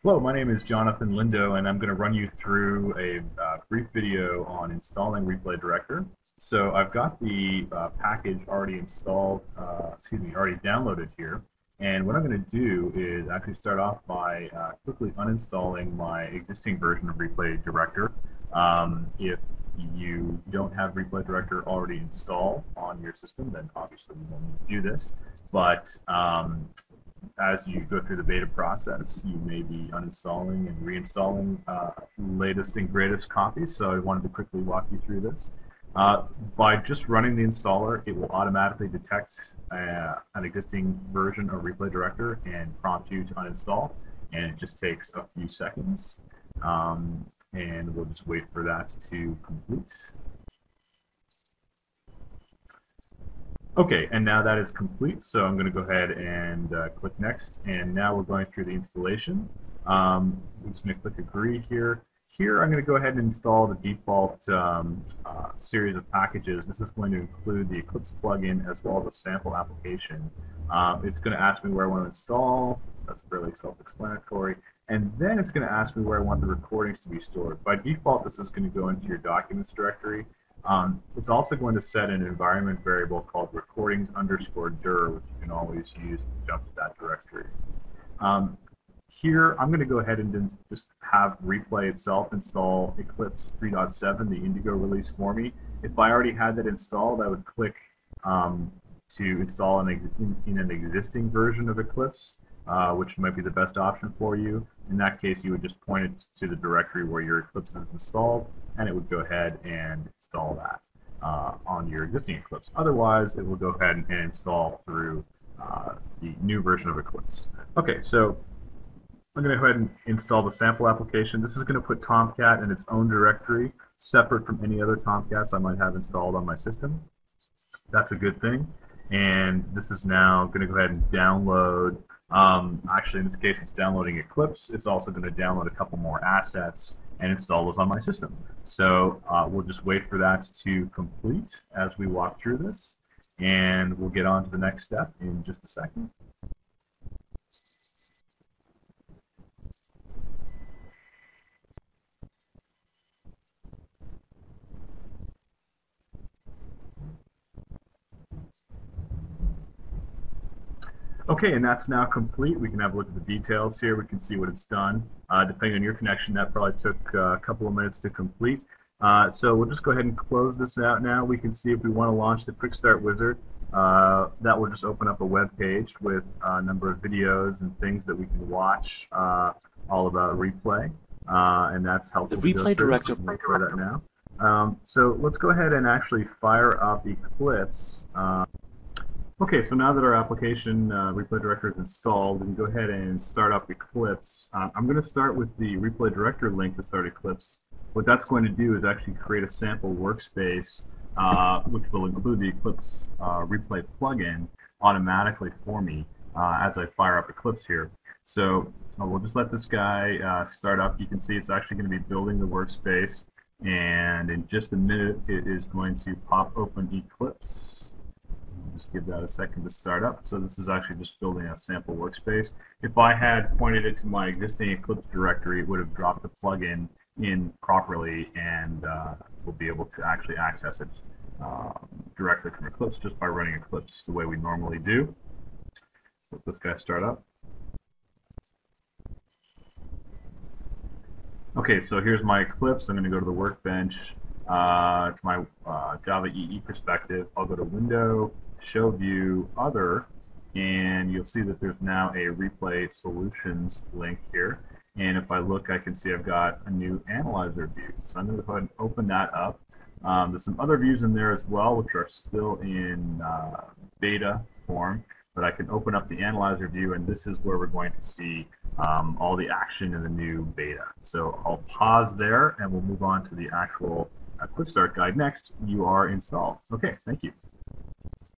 Hello, my name is Jonathan Lindo, and I'm going to run you through a brief video on installing Replay Director. So I've got the package already installed, already downloaded here. And what I'm going to do is actually start off by quickly uninstalling my existing version of Replay Director. If you don't have Replay Director already installed on your system, then obviously you won't need to do this. But as you go through the beta process, you may be uninstalling and reinstalling latest and greatest copies, so I wanted to quickly walk you through this. By just running the installer, it will automatically detect an existing version of Replay Director and prompt you to uninstall, and it just takes a few seconds, and we'll just wait for that to complete. Okay, and now that is complete, so I'm going to go ahead and click Next, and now we're going through the installation. I'm just going to click Agree here. Here I'm going to go ahead and install the default series of packages. This is going to include the Eclipse plugin as well as a sample application. It's going to ask me where I want to install. That's fairly self-explanatory. And then it's going to ask me where I want the recordings to be stored. By default, this is going to go into your Documents directory. It's also going to set an environment variable called recordings_dir, which you can always use to jump to that directory. Here, I'm going to go ahead and just have Replay itself install Eclipse 3.7, the Indigo release for me. If I already had that installed, I would click to install in an existing version of Eclipse, which might be the best option for you. In that case, you would just point it to the directory where your Eclipse is installed, and it would go ahead and install that on your existing Eclipse. Otherwise, it will go ahead and install through the new version of Eclipse. Okay, so I'm going to go ahead and install the sample application. This is going to put Tomcat in its own directory, separate from any other Tomcats I might have installed on my system. That's a good thing. And this is now going to go ahead and download. Actually, in this case, it's downloading Eclipse. It's also going to download a couple more assets and install those on my system. So we'll just wait for that to complete as we walk through this, and we'll get on to the next step in just a second. Okay, and that's now complete. We can have a look at the details here. We can see what it's done. Depending on your connection, that probably took a couple of minutes to complete. So we'll just go ahead and close this out now. We can see if we want to launch the Quick Start Wizard. That will just open up a web page with a number of videos and things that we can watch all about Replay, and that's helpful. The Replay Director. We'll try that now. So let's go ahead and actually fire up Eclipse. Okay, so now that our application Replay Director is installed, we can go ahead and start up Eclipse. I'm going to start with the Replay Director link to start Eclipse. What that's going to do is actually create a sample workspace, which will include the Eclipse Replay plugin automatically for me as I fire up Eclipse here. So we'll just let this guy start up. You can see it's actually going to be building the workspace, and in just a minute it is going to pop open Eclipse. Just give that a second to start up. So this is actually just building a sample workspace. If I had pointed it to my existing Eclipse directory, it would have dropped the plugin in properly, and we'll be able to actually access it directly from Eclipse just by running Eclipse the way we normally do. So let this guy start up. Okay, so here's my Eclipse. I'm going to go to the workbench to my Java EE perspective. I'll go to Window, Show View, Other, and you'll see that there's now a Replay Solutions link here. And if I look, I can see I've got a new Analyzer view. So I'm going to go ahead and open that up. There's some other views in there as well, which are still in beta form. But I can open up the Analyzer view, and this is where we're going to see all the action in the new beta. So I'll pause there, and we'll move on to the actual Quick Start guide next. You are installed. Okay, thank you.